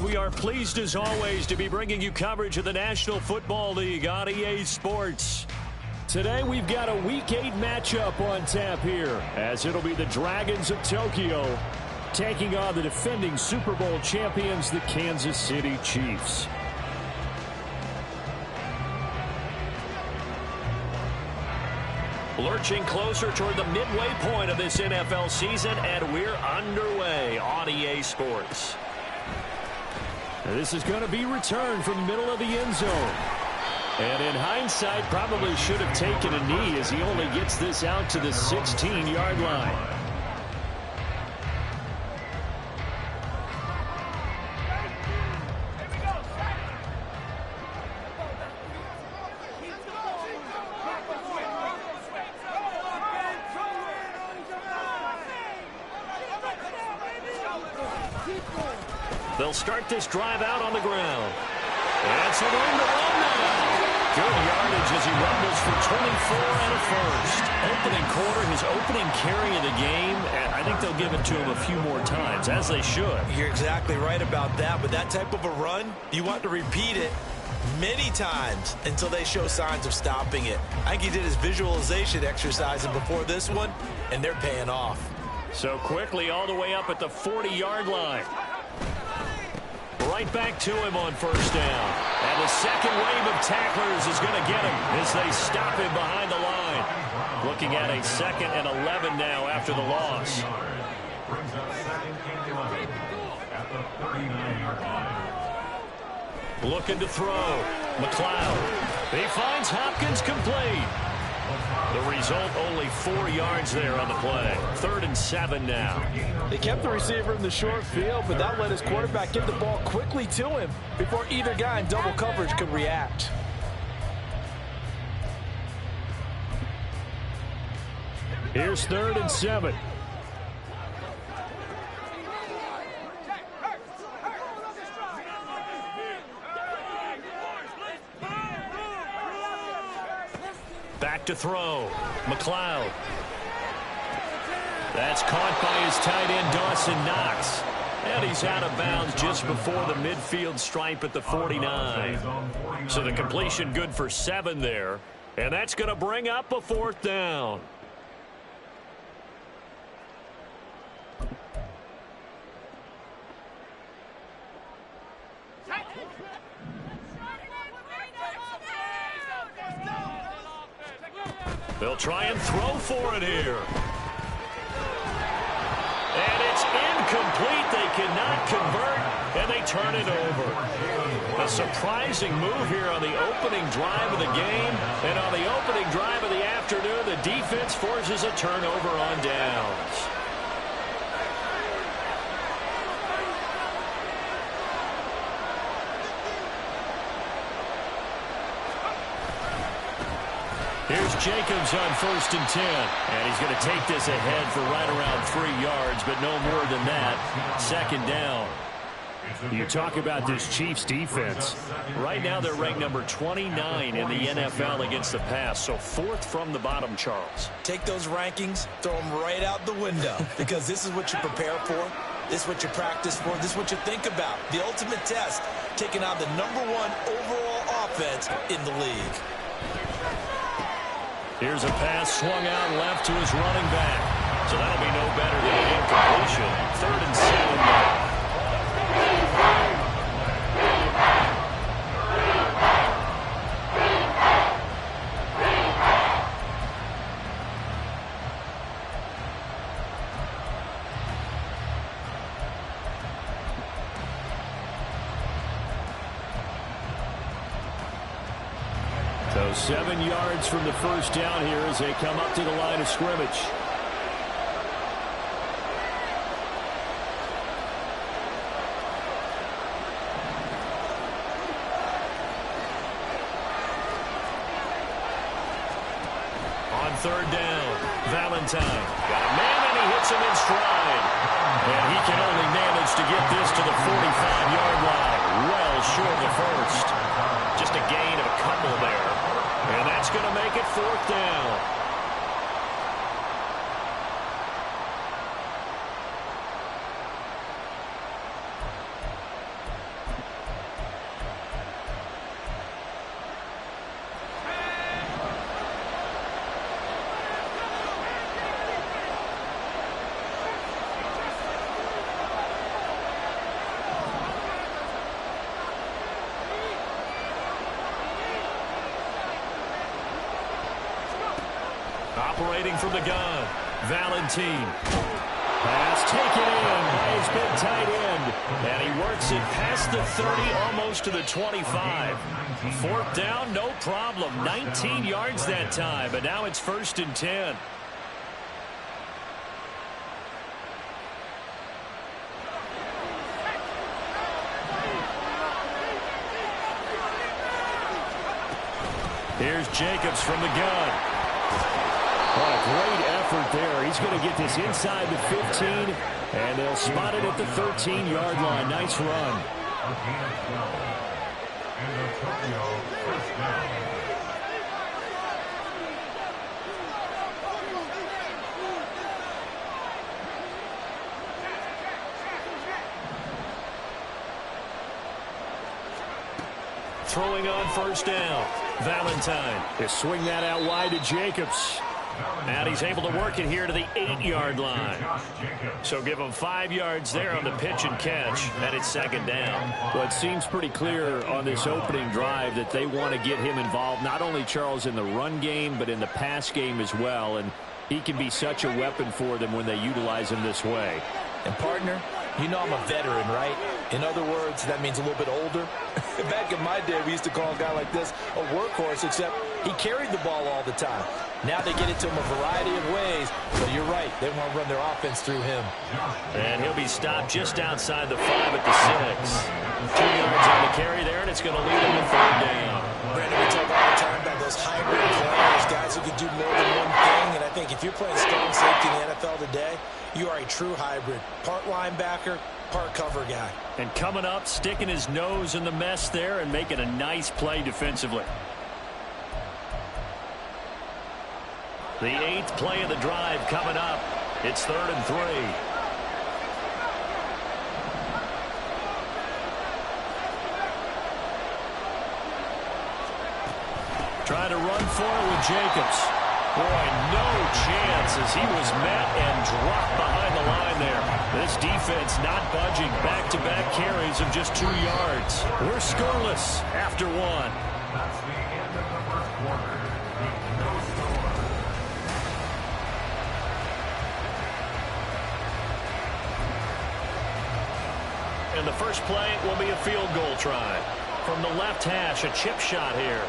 We are pleased as always to be bringing you coverage of the National Football League on EA Sports. Today we've got a Week 8 matchup on tap here, as it'll be the Dragons of Tokyo taking on the defending Super Bowl champions, the Kansas City Chiefs. Lurching closer toward the midway point of this NFL season, and we're underway on EA Sports. This is going to be returned from the middle of the end zone. And in hindsight, probably should have taken a knee as he only gets this out to the 16-yard line. They'll start this drive out on the ground. And so they're in the run now. Good yardage as he rumbles for 24 and a first. Opening quarter, his opening carry of the game, and I think they'll give it to him a few more times, as they should. You're exactly right about that. With that type of a run, you want to repeat it many times until they show signs of stopping it. I think he did his visualization exercising before this one, and they're paying off. So quickly all the way up at the 40-yard line. Right back to him on first down. And the second wave of tacklers is going to get him as they stop him behind the line. Looking at a 2nd and 11 now after the loss. Looking to throw. McLeod. He finds Hopkins complete. The result, only 4 yards there on the play. 3rd and 7 now. They kept the receiver in the short field, but that let his quarterback get the ball quickly to him before either guy in double coverage could react. Here's 3rd and 7. Back to throw. McLeod. That's caught by his tight end, Dawson Knox. And he's out of bounds just before the midfield stripe at the 49. So the completion good for 7 there. And that's going to bring up a 4th down. They'll try and throw for it here. And it's incomplete. They cannot convert, and they turn it over. A surprising move here on the opening drive of the game. And on the opening drive of the afternoon, the defense forces a turnover on downs. Here's Jacobs on 1st and 10. And he's going to take this ahead for right around 3 yards, but no more than that. 2nd down. You talk about this Chiefs defense. Right now they're ranked number 29 in the NFL against the pass. So 4th from the bottom, Charles. Take those rankings, throw them right out the window, because this is what you prepare for. This is what you practice for. This is what you think about. The ultimate test, taking on the #1 overall offense in the league. Here's a pass swung out left to his running back. So that'll be no better than an incompletion. 3rd and 7 now. So 7 yards from the first down here as they come up to the line of scrimmage. On 3rd down, Valentine got a man and he hits him in stride. And he can only manage to get this to the 45-yard line. Well short of the first. Just a gain of a couple there. And that's going to make it 4th down. Operating from the gun, Valentine. Pass taken in by his big tight end. And he works it past the 30, almost to the 25. Fourth down, no problem. 19 yards that time, but now it's 1st and 10. Here's Jacobs from the gun. What a great effort there. He's going to get this inside the 15, and they'll spot it at the 13-yard line. Nice run. Throwing on 1st down. Valentine. They swing that out wide to Jacobs. And he's able to work it here to the 8-yard line. So give him 5 yards there on the pitch and catch, and it's 2nd down. Well, it seems pretty clear on this opening drive that they want to get him involved, not only, Charles, in the run game, but in the pass game as well. And he can be such a weapon for them when they utilize him this way. And, partner, you know I'm a veteran, right? In other words, that means a little bit older. Back in my day, we used to call a guy like this a workhorse, except he carried the ball all the time. Now they get it to him a variety of ways, but you're right. They want to run their offense through him. And he'll be stopped just outside the 5 at the 6. 2 yards on the carry there, and it's going to lead him to 3rd down. Brandon, we talk all the time about those hybrid players, guys who can do more than one thing. And I think if you're playing strong safety in the NFL today, you are a true hybrid. Part linebacker, part cover guy. And coming up, sticking his nose in the mess there and making a nice play defensively. The 8th play of the drive coming up. It's 3rd and 3. Trying to run for it with Jacobs. Boy, no chance as he was met and dropped behind the line there. This defense not budging. Back-to-back carries of just 2 yards. We're scoreless after 1. That's the end of the 1st quarter. No score. And the first play will be a field goal try. From the left hash, a chip shot here.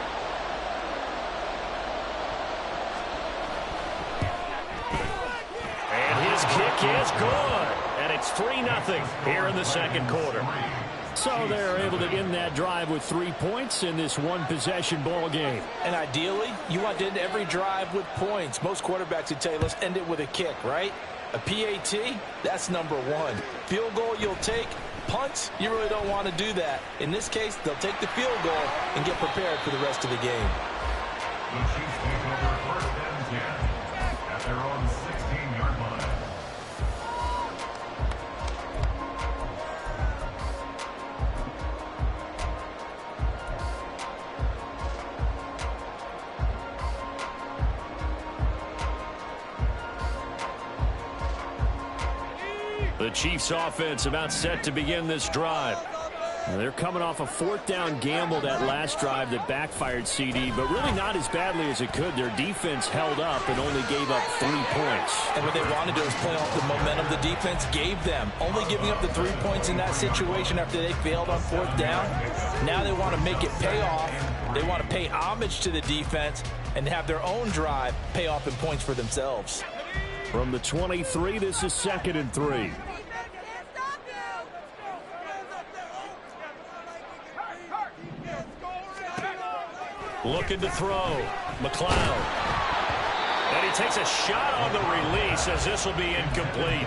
And his kick is good. And it's 3-0 here in the 2nd quarter. So they're able to end that drive with 3 points in this one-possession ball game. And ideally, you want to end every drive with points. Most quarterbacks would tell you, let's end it with a kick, right? A PAT, that's number 1. Field goal you'll take. Punts, you really don't want to do that. In this case, they'll take the field goal and get prepared for the rest of the game. The Chiefs take over 1st and 10 at their own 16-yard line. The Chiefs offense about set to begin this drive. They're coming off a 4th down gamble that last drive that backfired CD, but really not as badly as it could. Their defense held up and only gave up 3 points. And what they wanted to do was play off the momentum the defense gave them. Only giving up the 3 points in that situation after they failed on 4th down. Now they want to make it pay off. They want to pay homage to the defense and have their own drive pay off in points for themselves. From the 23, this is 2nd and 3. Looking to throw. McLeod. And he takes a shot on the release as this will be incomplete.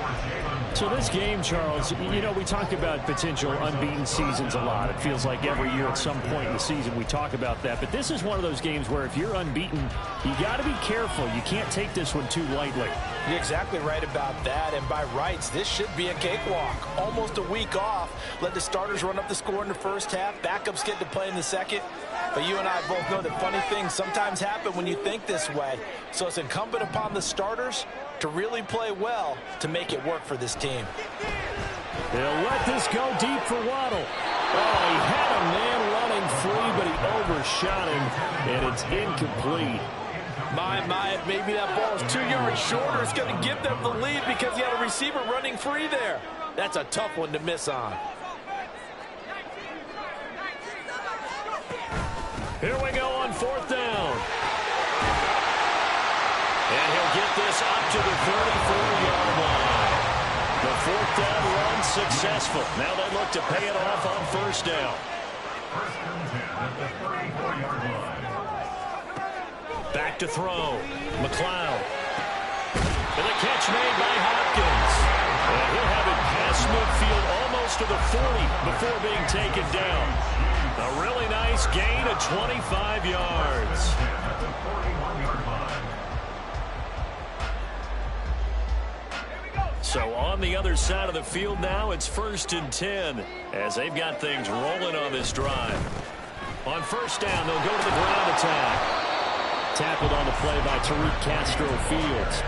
So this game, Charles, you know, we talk about potential unbeaten seasons a lot. It feels like every year at some point in the season we talk about that. But this is one of those games where if you're unbeaten, you got to be careful. You can't take this one too lightly. You're exactly right about that. And by rights, this should be a cakewalk. Almost a week off. Let the starters run up the score in the first half. Backups get to play in the second. But you and I both know that funny things sometimes happen when you think this way. So it's incumbent upon the starters to really play well to make it work for this team. They'll let this go deep for Waddle. Oh, he had a man running free, but he overshot him, and it's incomplete. Maybe that ball is 2 yards shorter. It's going to give them the lead because he had a receiver running free there. That's a tough one to miss on. Here we go on 4th down. And he'll get this up to the 34-yard line. The 4th down run successful. Now they look to pay it off on 1st down. 1st and 10 at the 34-yard line. Back to throw. McLeod. And the catch made by Hopkins. And he'll have it past midfield almost to the 40 before being taken down. A really nice gain of 25 yards. At the 41-yard line. So on the other side of the field now, it's 1st and 10 as they've got things rolling on this drive. On 1st down, they'll go to the ground attack. Tackled on the play by Tariq Castro-Fields.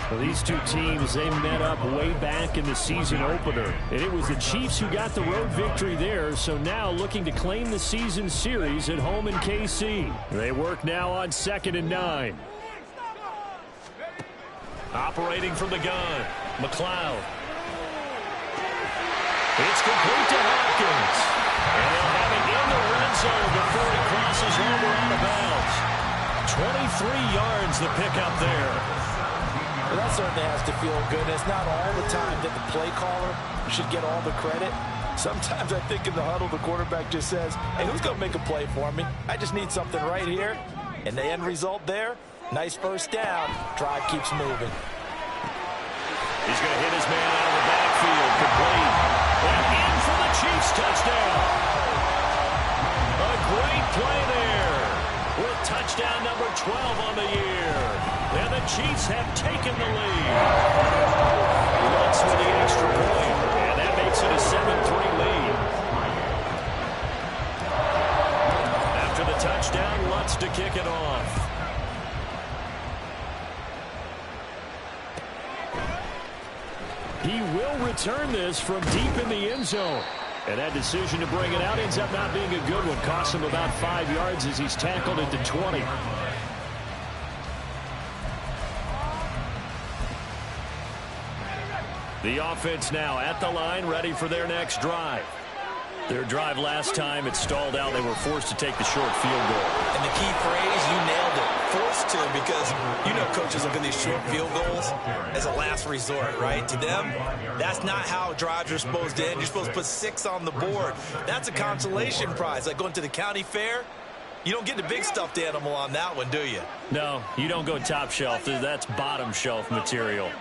Well, these two teams, they met up way back in the season opener. And it was the Chiefs who got the road victory there, so now looking to claim the season series at home in KC. They work now on 2nd and 9. Operating from the gun, McLeod. It's complete to Hopkins. And they'll have it in the red zone before he crosses over out of bounds. 23 yards the pickup there. Well, that certainly has to feel good. It's not all the time that the play caller should get all the credit. Sometimes I think in the huddle, the quarterback just says, hey, who's going to make a play for me? I just need something right here. And the end result there, nice 1st down. Drive keeps moving. He's going to hit his man out of the backfield. Complete. And in for the Chiefs touchdown. A great play there. With touchdown number 12 on the year. And the Chiefs have taken the lead. Lutz with the extra point. And that makes it a 7-3 lead. After the touchdown, Lutz to kick it off. He will return this from deep in the end zone. And that decision to bring it out ends up not being a good one. Costs him about 5 yards as he's tackled at the 20. The offense now at the line, ready for their next drive. Their drive last time, it stalled out. They were forced to take the short field goal. And the key phrase, you nailed it. Forced to, because you know coaches look at these short field goals as a last resort, right? To them, that's not how drives are supposed to end. You're supposed to put 6 on the board. That's a consolation prize. Like going to the county fair, you don't get the big stuffed animal on that one, do you? No, you don't go top shelf. That's bottom shelf material.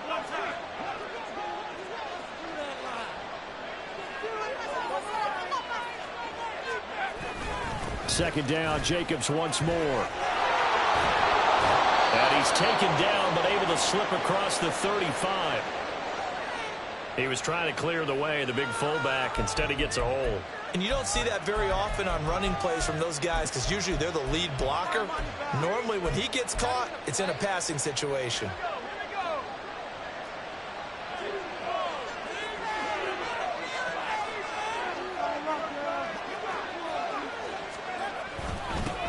Second down, Jacobs once more. And he's taken down, but able to slip across the 35. He was trying to clear the way, the big fullback. Instead, he gets a hole. And you don't see that very often on running plays from those guys because usually they're the lead blocker. Normally, when he gets caught, it's in a passing situation.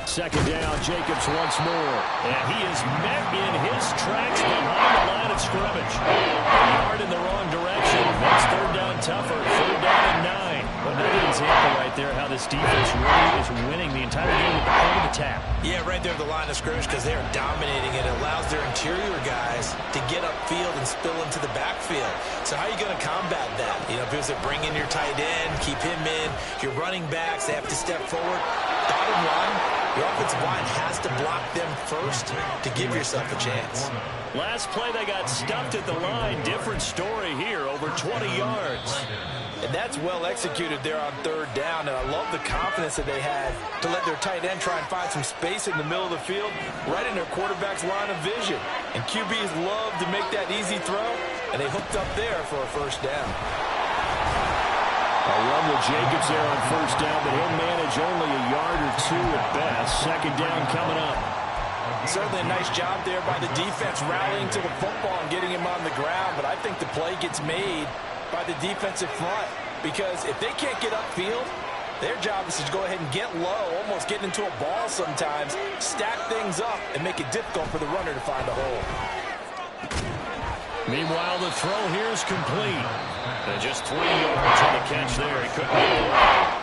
Second down, Jacobs once more. And he is met in his tracks behind the line of scrimmage. A yard in the wrong direction. Makes 3rd down tougher. 3rd down and 9. Another example right there how this defense really is winning the entire game with the point of attack. Yeah, right there at the line of scrimmage because they are dominating it. It allows their interior guys to get upfield and spill into the backfield. So how are you going to combat that? You know, because they bring in your tight end, keep him in. Your running backs, they have to step forward. Bottom line, your offensive line has to block them first to give yourself a chance. Last play, they got stuffed at the line. Different story here, over 20 yards. And that's well executed there on 3rd down. And I love the confidence that they had to let their tight end try and find some space in the middle of the field, right in their quarterback's line of vision. And QBs love to make that easy throw, and they hooked up there for a 1st down. A run with Jacobs there on 1st down, but he'll manage only a yard or 2 at best. 2nd down coming up. Certainly a nice job there by the defense rallying to the football and getting him on the ground, but I think the play gets made by the defensive front because if they can't get upfield, Their job is to go ahead and get low, almost getting into a ball sometimes, stack things up, and make it difficult for the runner to find a hole. Meanwhile, the throw here is complete. And just 3 yards on the catch there. He couldn't get away.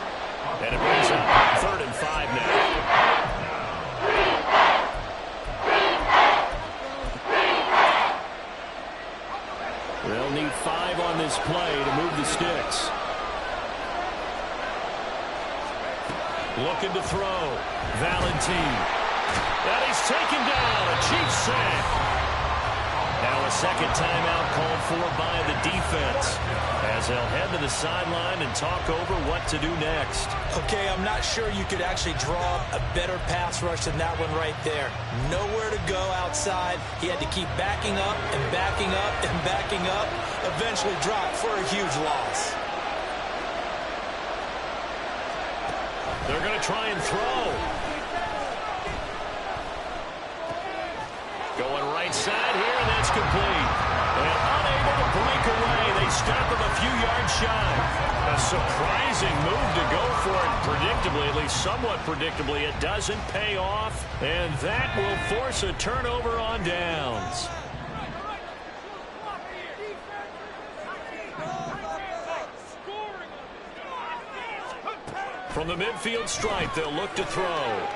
And it brings up 3rd and 5 now. They'll need 5 on this play to move the sticks. Looking to throw. Valentine. And he's taken down. A Chiefs sack. Now a second timeout called for by the defense as they'll head to the sideline and talk over what to do next. Okay, I'm not sure you could actually draw a better pass rush than that one right there. Nowhere to go outside. He had to keep backing up and backing up and backing up. Eventually dropped for a huge loss. They're going to try and throw. Going right side here, and that's complete. And unable to break away. They stop him a few yards shy. A surprising move to go for it. Predictably, at least somewhat predictably, it doesn't pay off. And that will force a turnover on downs. From the midfield stripe, they'll look to throw.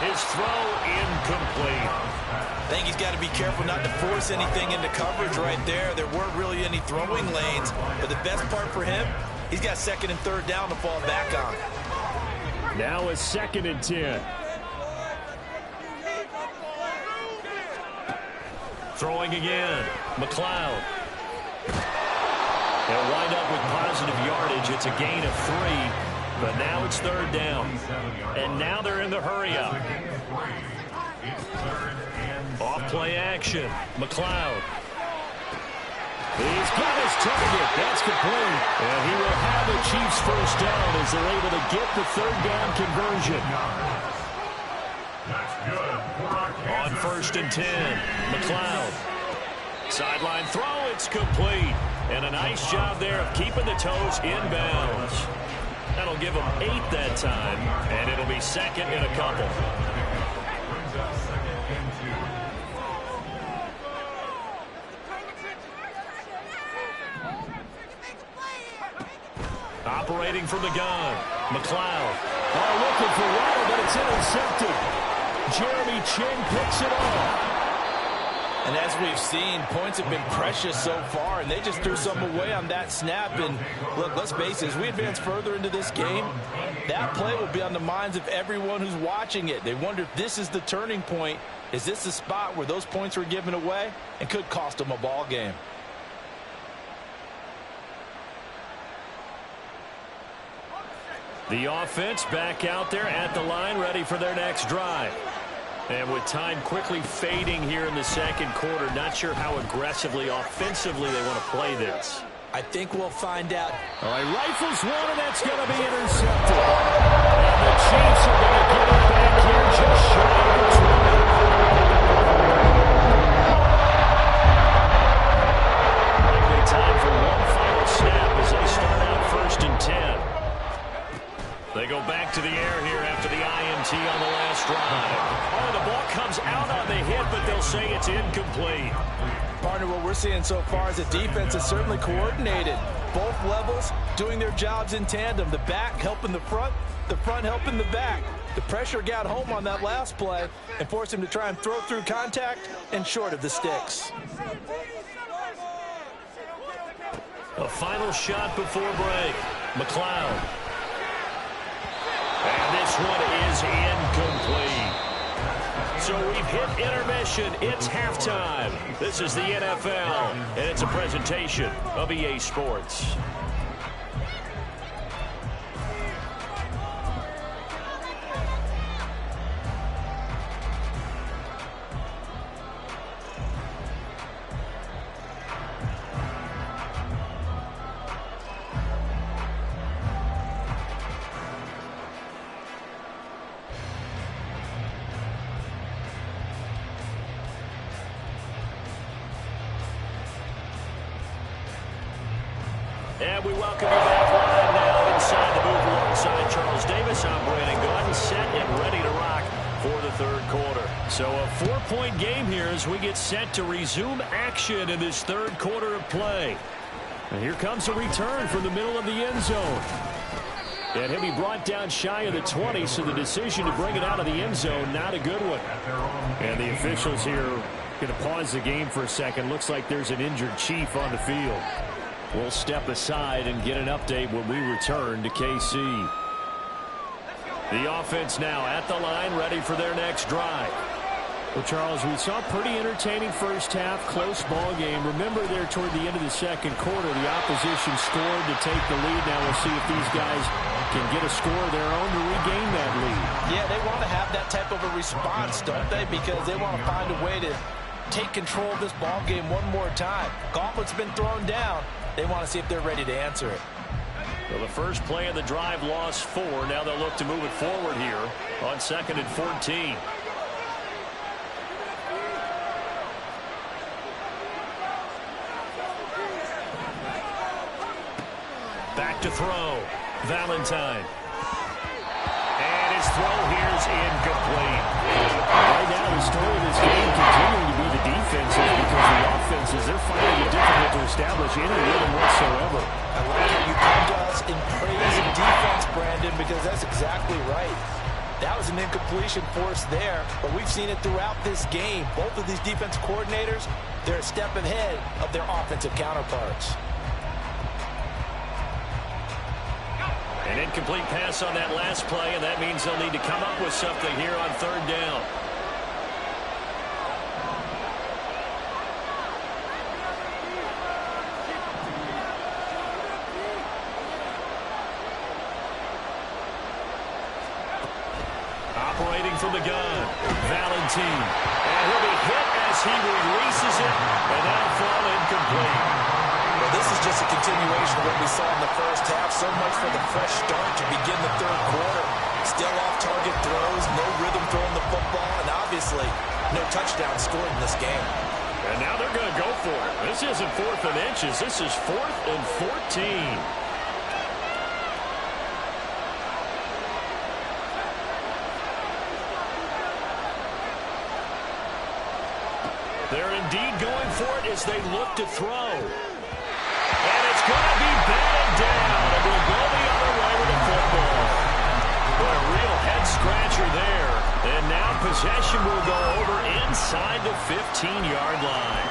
His throw incomplete. I think he's got to be careful not to force anything into coverage right there. There weren't really any throwing lanes, but the best part for him, he's got 2nd and 3rd down to fall back on. Now a 2nd and 10. Throwing again. McLeod. They'll wind up with positive yardage. It's a gain of 3. But now it's 3rd down. And now they're in the hurry-up. Off-play action. McLeod. He's got his target. That's complete. And he will have the Chiefs' 1st down as they're able to get the 3rd down conversion. On 1st and 10. McLeod. Sideline throw. It's complete. And a nice job there of keeping the toes inbounds. That'll give them 8 that time, and it'll be 2nd and a couple. Operating from the gun, McLeod. Looking for water, but it's intercepted. Jeremy Chinn picks it off. And as we've seen, points have been precious so far, and they just threw some away on that snap. And look, let's face it, as we advance further into this game, that play will be on the minds of everyone who's watching it. They wonder if this is the turning point. Is this the spot where those points were given away and could cost them a ball game? The offense back out there at the line, ready for their next drive. And with time quickly fading here in the 2nd quarter, not sure how aggressively, offensively they want to play this. I think we'll find out. All right, rifles one, and that's going to be intercepted. And the Chiefs are going to get it back here just shy of the 20. Likely time for one final snap as they start out 1st and 10. They go back to the air here after the INT on the last drive. Oh, the ball comes out on the hit, but they'll say it's incomplete. Partner, what we're seeing so far is the defense is certainly coordinated. Both levels doing their jobs in tandem. The back helping the front helping the back. The pressure got home on that last play and forced him to try and throw through contact and short of the sticks. A final shot before break. McLeod. And this one is incomplete. So we've hit intermission. It's halftime. This is the NFL, and it's a presentation of EA Sports. And we welcome you back live now inside the Move this operating good and set and ready to rock for the third quarter. So a 4-point game here as we get set to resume action in this third quarter of play. And here comes a return from the middle of the end zone. And he'll be brought down shy of the 20, so the decision to bring it out of the end zone, not a good one. And the officials here going to pause the game for a second. Looks like there's an injured Chief on the field. We'll step aside and get an update when we return to KC. The offense now at the line, ready for their next drive. Well, Charles, we saw a pretty entertaining first half, close ball game. Remember there toward the end of the second quarter, the opposition scored to take the lead. Now we'll see if these guys can get a score of their own to regain that lead. Yeah, they want to have that type of a response, don't they? Because they want to find a way to take control of this ball game one more time. Gauntlet's been thrown down. They want to see if they're ready to answer it. Well, the first play of the drive lost 4. Now they'll look to move it forward here on 2nd and 14. Back to throw. Valentine. And his throw here is incomplete. Right now, the story of this game continuing to be the defenses, because the offenses, they're finding it difficult to establish any rhythm whatsoever. I like how you come to us in praise of defense, Brandon, because that's exactly right. That was an incompletion forced there, but we've seen it throughout this game. Both of these defense coordinators, they're a step ahead of their offensive counterparts. An incomplete pass on that last play, and that means they'll need to come up with something here on 3rd down. Operating from the gun, Valentine. And he'll be hit as he releases it, and that'll fall incomplete. Well, this is just a continuation of what we saw in the first half. So much for the fresh start to begin the third quarter. Still off-target throws, no rhythm throwing the football, and obviously no touchdown scored in this game. And now they're going to go for it. This isn't 4th and inches. This is 4th and 14. They're indeed going for it as they look to throw. And it's going to be batted down. And we'll go the other way with the football. What a real head-scratcher there. And now possession will go over inside the 15-yard line.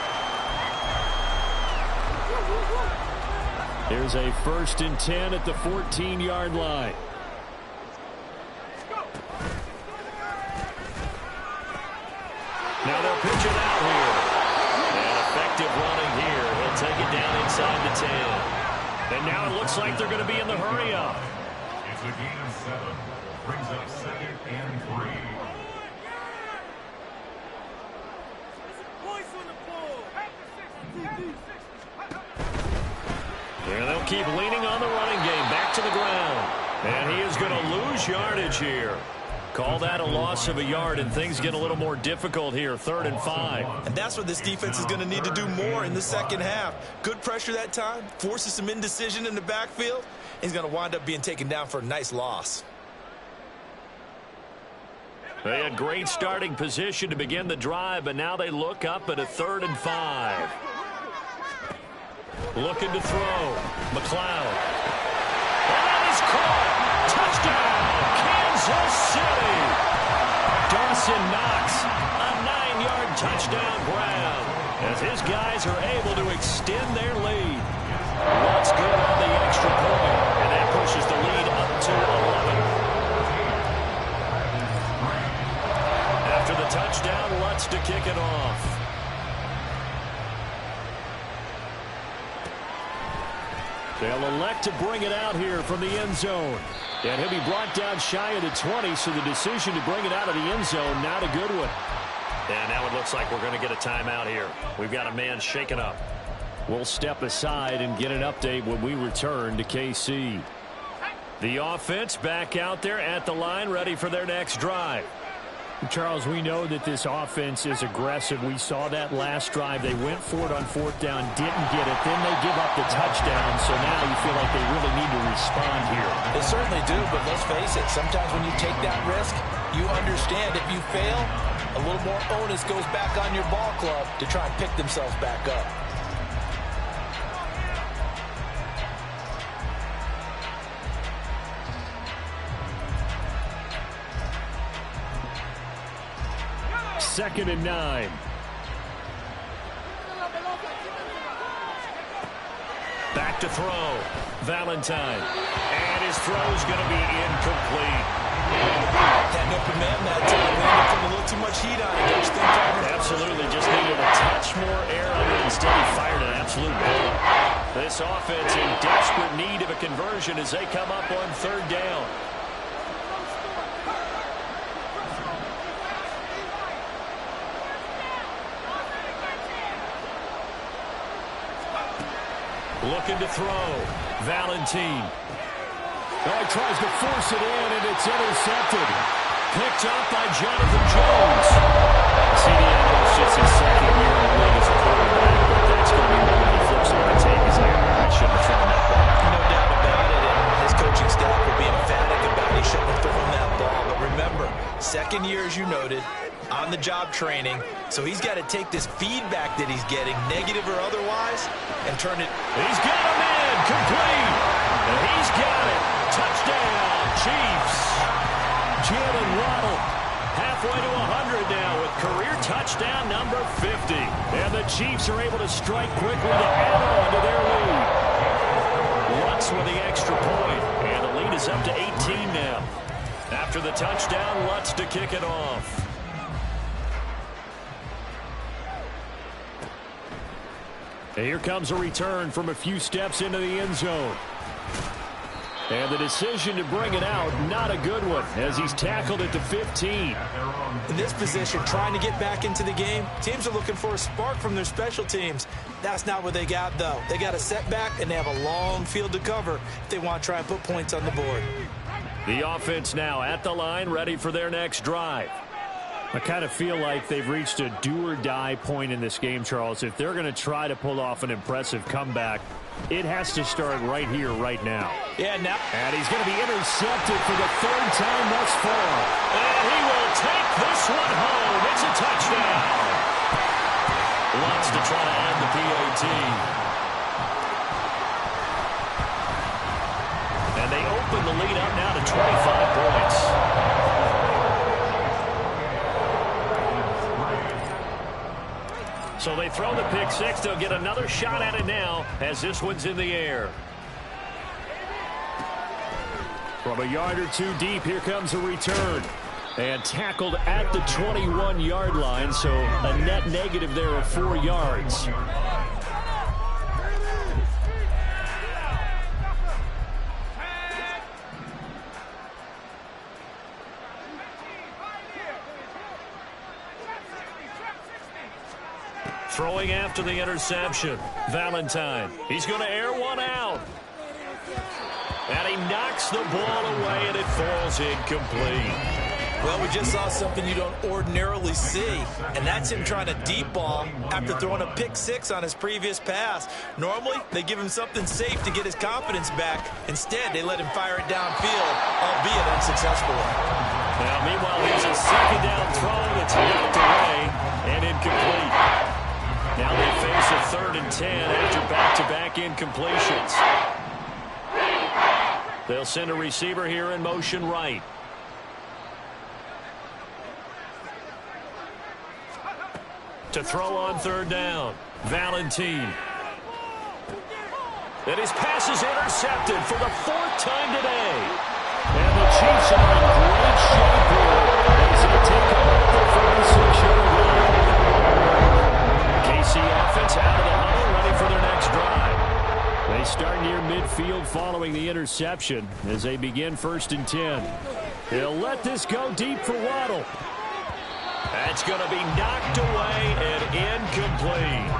Here's a 1st and 10 at the 14-yard line. Now they'll pitch it out here. And effective running here. He'll take it down inside the 10. And now it looks like they're going to be in the hurry-up. It's a gain of 7. Brings up 2nd and 3. And they'll keep leaning on the running game. Back to the ground. And he is going to lose yardage here. Call that a loss of a yard, and things get a little more difficult here. 3rd and 5. And that's what this defense is going to need to do more in the second half. Good pressure that time, forces some indecision in the backfield. He's going to wind up being taken down for a nice loss. They had great starting position to begin the drive, but now they look up at a 3rd and 5. Looking to throw. McLeod. And that is caught. Touchdown, Kansas City. Dawson Knox, a 9-yard touchdown grab, as his guys are able to extend their lead. What's good on the extra point, and that pushes the lead up to 11. After the touchdown, Lutz to kick it off. They'll elect to bring it out here from the end zone. And he'll be brought down shy of the 20, so the decision to bring it out of the end zone, not a good one. And now it looks like we're going to get a timeout here. We've got a man shaken up. We'll step aside and get an update when we return to KC. The offense back out there at the line, ready for their next drive. Charles, we know that this offense is aggressive. We saw that last drive. They went for it on fourth down, didn't get it. Then they give up the touchdown. So now you feel like they really need to respond here. They certainly do, but let's face it. Sometimes when you take that risk, you understand if you fail, a little more onus goes back on your ball club to try and pick themselves back up. Second and 9. Back to throw. Valentine. And his throw's going to be incomplete. Had an open man that time. They ended up putting a little too much heat on it. Don't you think, Carter? Absolutely. Just needed a touch more air on it. Instead, he fired an absolute bullet. This offense in desperate need of a conversion as they come up on third down. Looking to throw. Valentine. Oh, he tries to force it in, and it's intercepted. Picked up by Jonathan Jones. CeeDee Lamb just his second year in the league as a quarterback, but that's going to be one that he flips on the tape. He's like, I shouldn't have thrown that ball. No doubt about it, and his coaching staff will be emphatic about he shouldn't have thrown that ball. But remember, second year, as you noted, on-the-job training, so he's got to take this feedback that he's getting, negative or otherwise, and turn it. He's got him in, complete, and he's got it. Touchdown, Chiefs. Jalen Waddle, halfway to 100 now with career touchdown number 50. And the Chiefs are able to strike quickly to add on to their lead. Lutz with the extra point, and the lead is up to 18 now. After the touchdown, Lutz to kick it off. And here comes a return from a few steps into the end zone. And the decision to bring it out, not a good one, as he's tackled at the 15. In this position, trying to get back into the game, teams are looking for a spark from their special teams. That's not what they got, though. They got a setback, and they have a long field to cover if they want to try and put points on the board. The offense now at the line, ready for their next drive. I kind of feel like they've reached a do-or-die point in this game, Charles. If they're going to try to pull off an impressive comeback, it has to start right here, right now. Yeah, now. And he's going to be intercepted for the third time thus far. And he will take this one home. It's a touchdown. Wants to try to add the PAT. And they open the lead up now to 25 points. So they throw the pick six. They'll get another shot at it now as this one's in the air. From a yard or two deep, here comes a return. And tackled at the 21-yard line, so a net negative there of 4 yards. Throwing after the interception, Valentine. He's going to air one out. And he knocks the ball away, and it falls incomplete. Well, we just saw something you don't ordinarily see, and that's him trying to deep ball after throwing a pick six on his previous pass. Normally, they give him something safe to get his confidence back. Instead, they let him fire it downfield, albeit unsuccessfully. Now, meanwhile, here's a second down throw that's knocked away and incomplete. Now they face a 3rd and 10 after back-to-back incompletions. They'll send a receiver here in motion right. To throw on 3rd down, Valentine. And his pass is intercepted for the 4th time today. And the Chiefs are in great shape here as they take up the 46-yard line. KC offense out of the huddle, ready for their next drive. They start near midfield following the interception as they begin 1st and 10. They'll let this go deep for Waddle. That's going to be knocked away and incomplete.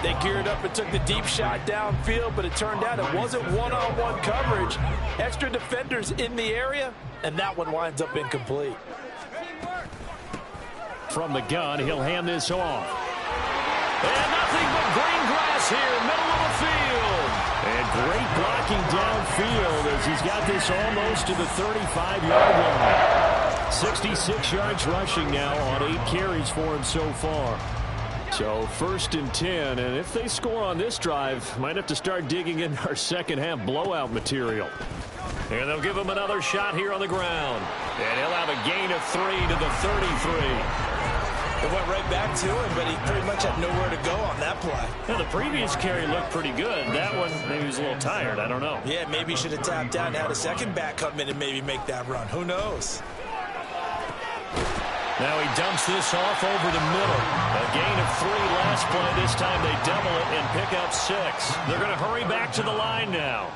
They geared up and took the deep shot downfield, but it turned out it wasn't one-on-one coverage. Extra defenders in the area, and that one winds up incomplete. From the gun, he'll hand this off. And nothing but green grass here, middle of the field. And great blocking downfield as he's got this almost to the 35-yard line. 66 yards rushing now on 8 carries for him so far. So 1st and 10, and if they score on this drive, might have to start digging in our second half blowout material. And they'll give him another shot here on the ground. And he'll have a gain of 3 to the 33. It went right back to him, but he pretty much had nowhere to go on that play. Now, the previous carry looked pretty good. That one, maybe he was a little tired. I don't know. Yeah, maybe he should have tapped out and had a second back come in and maybe make that run. Who knows? Now he dumps this off over the middle. A gain of 3 last play. This time they double it and pick up 6. They're going to hurry back to the line now.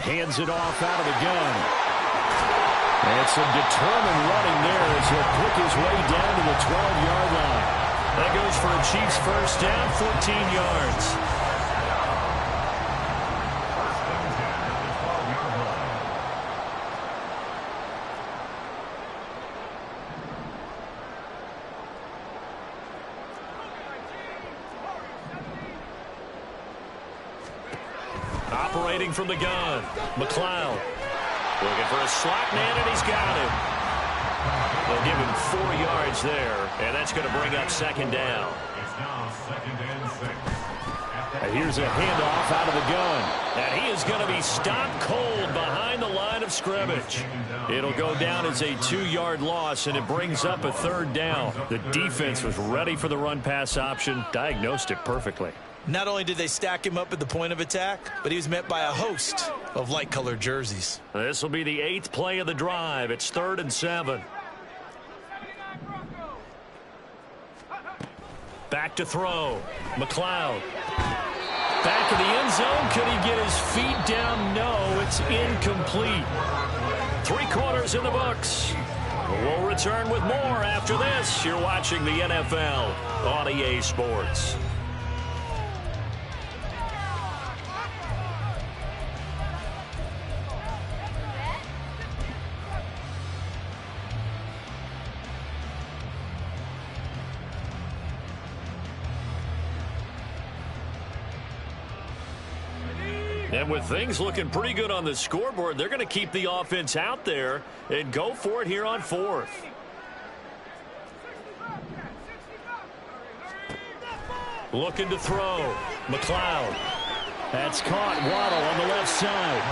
Hands it off out of the gun. And some determined running there as he'll pick his way down to the 12-yard line. That goes for a Chiefs first down, 14 yards. Operating from the gun, McLeod looking for a slot man, and he's got him. They'll give him 4 yards there, and that's going to bring up second down. It's now 2nd and 6. And here's a handoff out of the gun, and he is going to be stopped cold behind the line of scrimmage. It'll go down as a 2-yard loss, and it brings up a 3rd down. The defense was ready for the run-pass option, diagnosed it perfectly. Not only did they stack him up at the point of attack, but he was met by a host of light-colored jerseys. This will be the 8th play of the drive. It's 3rd and 7. Back to throw. McLeod. Back in the end zone. Could he get his feet down? No, it's incomplete. 3 quarters in the books. We'll return with more after this. You're watching the NFL on EA Sports. And with things looking pretty good on the scoreboard, they're going to keep the offense out there and go for it here on 4th. Looking to throw. McLeod. That's caught. Waddle on the left side.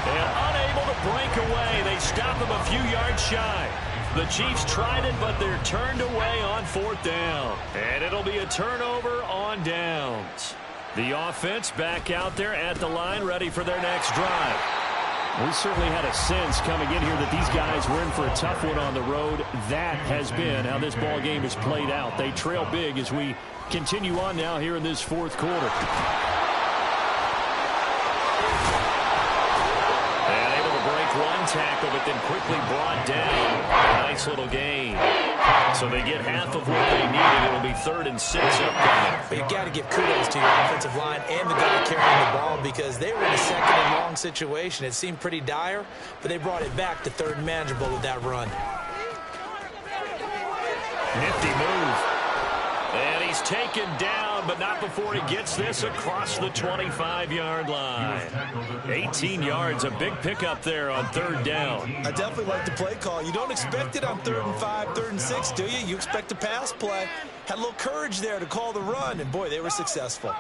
And unable to break away. They stop him a few yards shy. The Chiefs tried it, but they're turned away on 4th down. And it'll be a turnover on downs. The offense back out there at the line, ready for their next drive. We certainly had a sense coming in here that these guys were in for a tough one on the road. That has been how this ball game has played out. They trail big as we continue on now here in this 4th quarter. And able to break one tackle, but then quickly brought down. A nice little gain. So they get half of what they needed. It'll be 3rd and 6 upcoming. But you got to give kudos to your offensive line and the guy carrying the ball because they were in a 2nd and long situation. It seemed pretty dire, but they brought it back to 3rd and manageable with that run. Nifty move. And he's taken down, but not before he gets this across the 25-yard line. 18 yards, a big pickup there on 3rd down. I definitely like the play call. You don't expect it on 3rd and 5, 3rd and 6, do you? You expect a pass play. Had a little courage there to call the run, and boy, they were successful.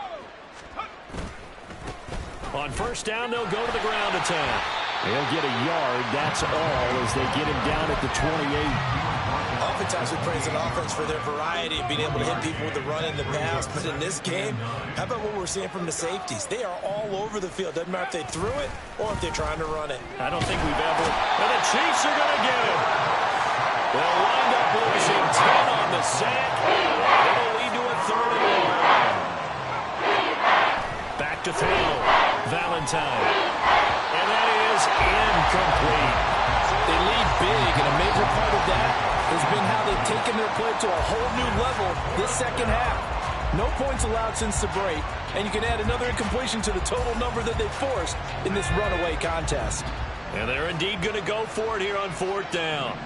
On 1st down, they'll go to the ground attack. They'll get a yard, that's all, as they get him down at the 28. Oftentimes we praise an offense for their variety of being able to hit people with the run and the pass, but in this game, how about what we're seeing from the safeties? They are all over the field. Doesn't matter if they threw it or if they're trying to run it. I don't think we've ever... And the Chiefs are going to get him. They'll wind up losing 10 on the sack. It'll lead to a 3rd and 1. Back to throw. Valentine. And that is incomplete. They lead big, and a major part of that has been how they've taken their play to a whole new level this second half. No points allowed since the break, and you can add another incompletion to the total number that they forced in this runaway contest. And they're indeed going to go for it here on 4th down.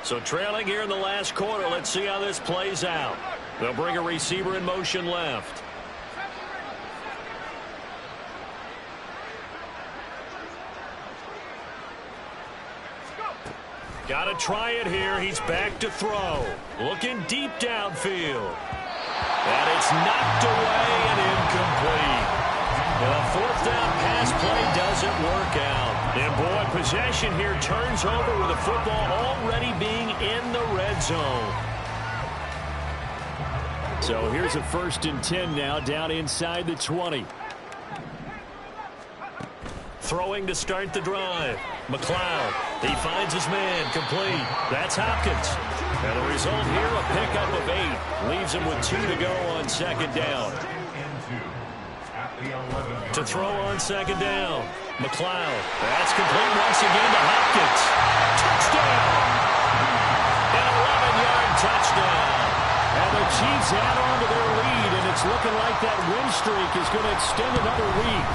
So trailing here in the last quarter. Let's see how this plays out. They'll bring a receiver in motion left. Got to try it here. He's back to throw. Looking deep downfield. And it's knocked away and incomplete. The 4th down pass play doesn't work out. And boy, possession here turns over with the football already being in the red zone. So here's a 1st and 10 now down inside the 20. Throwing to start the drive. McLeod. He finds his man. Complete. That's Hopkins. And the result here, a pickup of 8. Leaves him with 2 to go on 2nd down. To throw on 2nd down. McLeod. That's complete once again to Hopkins. Touchdown. An 11-yard touchdown. And the Chiefs add on to their lead, and it's looking like that win streak is going to extend another week.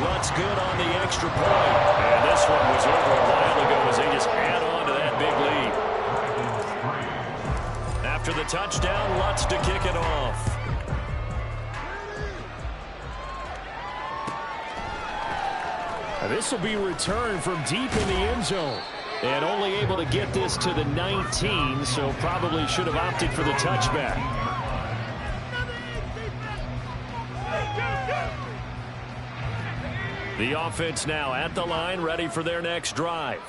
What's good on the extra point? And this one was over a while ago as they just add on to that big lead. After the touchdown, Lutz to kick it off. This will be returned from deep in the end zone. And only able to get this to the 19, so probably should have opted for the touchback. The offense now at the line, ready for their next drive.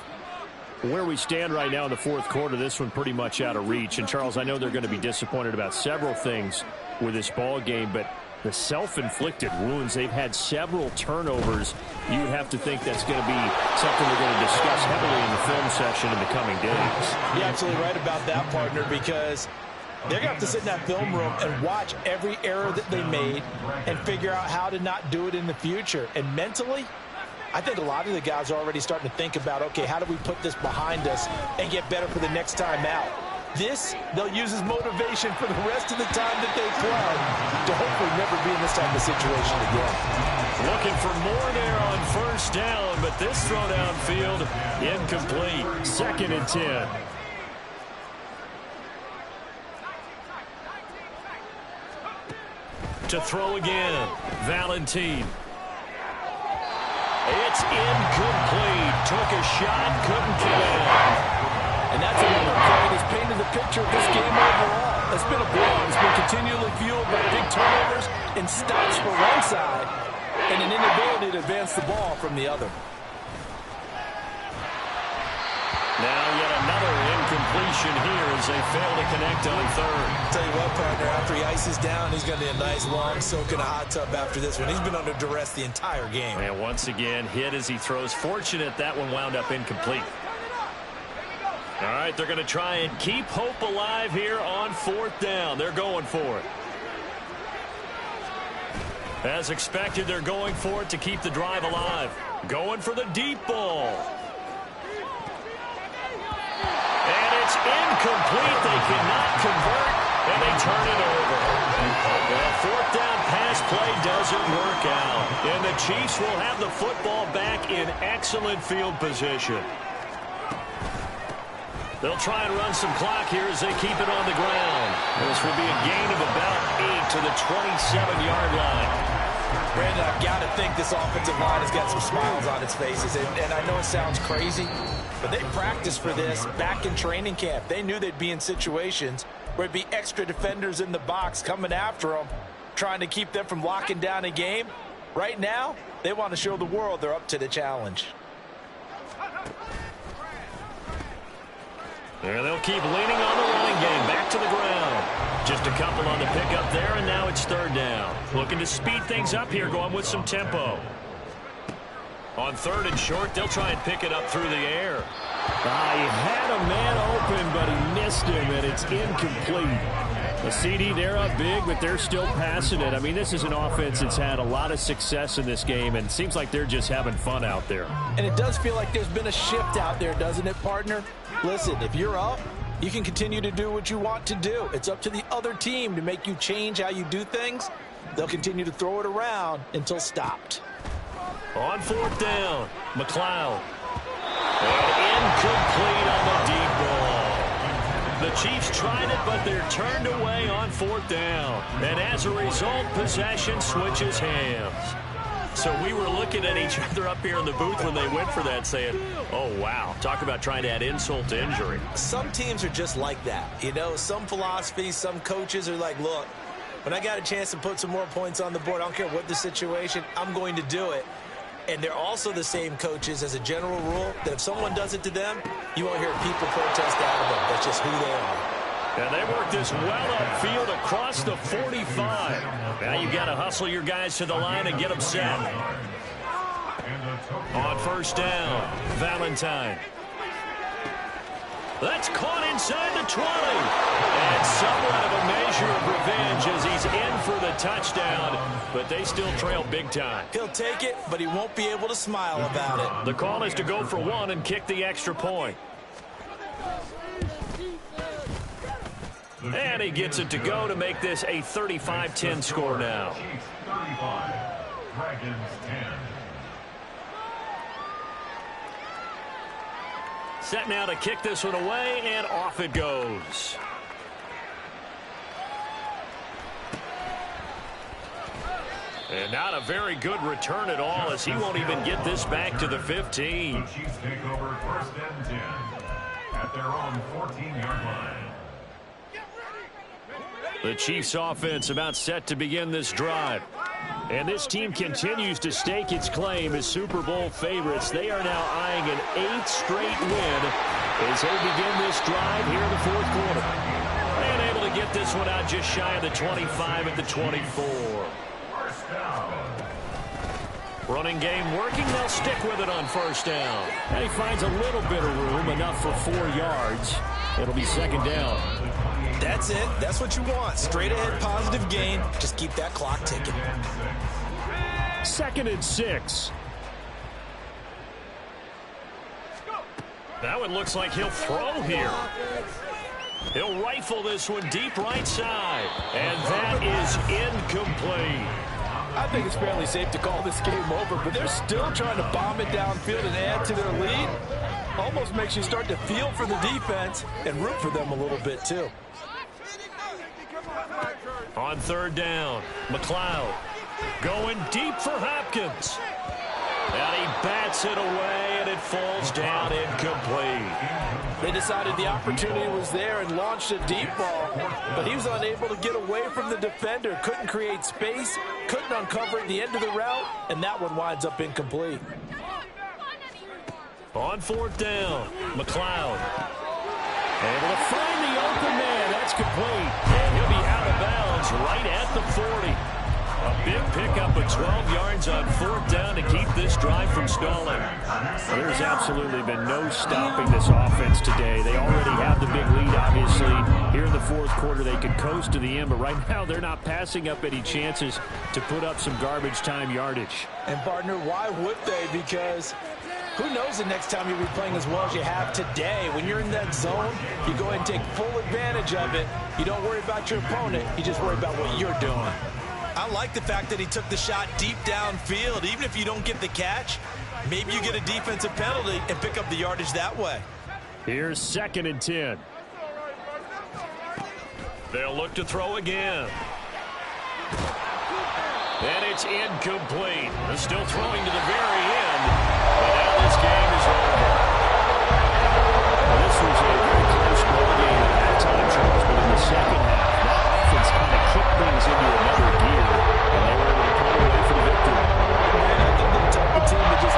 Where we stand right now in the 4th quarter, this one pretty much out of reach. And, Charles, I know they're going to be disappointed about several things with this ball game, but the self-inflicted wounds, they've had several turnovers. You would have to think that's going to be something they're going to discuss heavily in the film session in the coming days. You're absolutely right about that, partner, because they're going to have to sit in that film room and watch every error that they made and figure out how to not do it in the future. And mentally, I think a lot of the guys are already starting to think about, okay, how do we put this behind us and get better for the next time out? This, they'll use as motivation for the rest of the time that they play to hopefully never be in this type of situation again. Looking for more there on 1st down, but this throw downfield incomplete. 2nd and 10. To throw again, Valentine. It's incomplete. Took a shot, couldn't connect. And that's another play that's painted the picture of this game overall. It's been a blowout. It's been continually fueled by big turnovers and stops for one side and an inability to advance the ball from the other. Now yet another incompletion here as they fail to connect on 3rd. Tell you what, partner, after he ices down, he's going to be a nice long soak in a hot tub after this one. He's been under duress the entire game. And once again, hit as he throws. Fortunate that one wound up incomplete. All right, they're going to try and keep hope alive here on 4th down. They're going for it. As expected, they're going for it to keep the drive alive. Going for the deep ball. And it's incomplete. They cannot convert, and they turn it over. The 4th down pass play doesn't work out. And the Chiefs will have the football back in excellent field position. They'll try and run some clock here as they keep it on the ground. This will be a gain of about 8 to the 27-yard line. Brandon, I've got to think this offensive line has got some smiles on its faces. And I know it sounds crazy, but they practiced for this back in training camp. They knew they'd be in situations where it'd be extra defenders in the box coming after them, trying to keep them from locking down a game. Right now, they want to show the world they're up to the challenge. And they'll keep leaning on the running game. Back to the ground. Just a couple on the pickup there, and now it's 3rd down. Looking to speed things up here, going with some tempo. On 3rd and short, they'll try and pick it up through the air. He had a man open, but he missed him, and it's incomplete. The CD, they're up big, but they're still passing it. I mean, this is an offense that's had a lot of success in this game, and it seems like they're just having fun out there. And it does feel like there's been a shift out there, doesn't it, partner? Listen, if you're up, you can continue to do what you want to do. It's up to the other team to make you change how you do things. They'll continue to throw it around until stopped. On fourth down, McLeod. And incomplete on the deep ball. The Chiefs tried it, but they're turned away on fourth down. And as a result, possession switches hands. So we were looking at each other up here in the booth when they went for that, saying, oh, wow, talk about trying to add insult to injury. Some teams are just like that. You know, some philosophies, some coaches are like, look, when I got a chance to put some more points on the board, I don't care what the situation, I'm going to do it. And they're also the same coaches as a general rule that if someone does it to them, you won't hear people protest out of them. That's just who they are. And they work this well upfield across the 45. Now you got to hustle your guys to the line and get them set. On first down, Valentine. That's caught inside the 20. And somewhat of a measure of revenge as he's in for the touchdown. But they still trail big time. He'll take it, but he won't be able to smile about it. The call is to go for one and kick the extra point. And he gets it to go to make this a 35-10 score now. Chiefs 35, Dragons 10. Set now to kick this one away, and off it goes. And not a very good return at all, as he won't even get this back to the 15. The Chiefs take over first and 10 at their own 14-yard line. The Chiefs offense about set to begin this drive. And this team continues to stake its claim as Super Bowl favorites. They are now eyeing an 8th straight win as they begin this drive here in the fourth quarter. And able to get this one out just shy of the 25 at the 24. First down. Running game working. They'll stick with it on first down. And he finds a little bit of room, enough for 4 yards. It'll be second down. That's it. That's what you want. Straight ahead positive gain. Just keep that clock ticking. 2nd and 6. That one looks like he'll throw here. He'll rifle this one deep right side. And that is incomplete. I think it's fairly safe to call this game over, but they're still trying to bomb it downfield and add to their lead. Almost makes you start to feel for the defense and root for them a little bit, too. On third down, McLeod going deep for Hopkins. And he bats it away, and it falls down incomplete. They decided the opportunity was there and launched a deep ball, but he was unable to get away from the defender, couldn't create space, couldn't uncover at the end of the route, and that one winds up incomplete. On fourth down, McLeod able to find the open man. That's complete. And he'll be out of bounds right at the 40. A big pickup of 12 yards on fourth down to keep this drive from stalling. There's absolutely been no stopping this offense today. They already have the big lead, obviously. Here in the fourth quarter, they could coast to the end, but right now they're not passing up any chances to put up some garbage time yardage. And, partner, why would they? Because who knows the next time you'll be playing as well as you have today. When you're in that zone, you go ahead and take full advantage of it. You don't worry about your opponent. You just worry about what you're doing. I like the fact that he took the shot deep downfield. Even if you don't get the catch, maybe you get a defensive penalty and pick up the yardage that way. Here's 2nd and 10. They'll look to throw again. And it's incomplete. They're still throwing to the very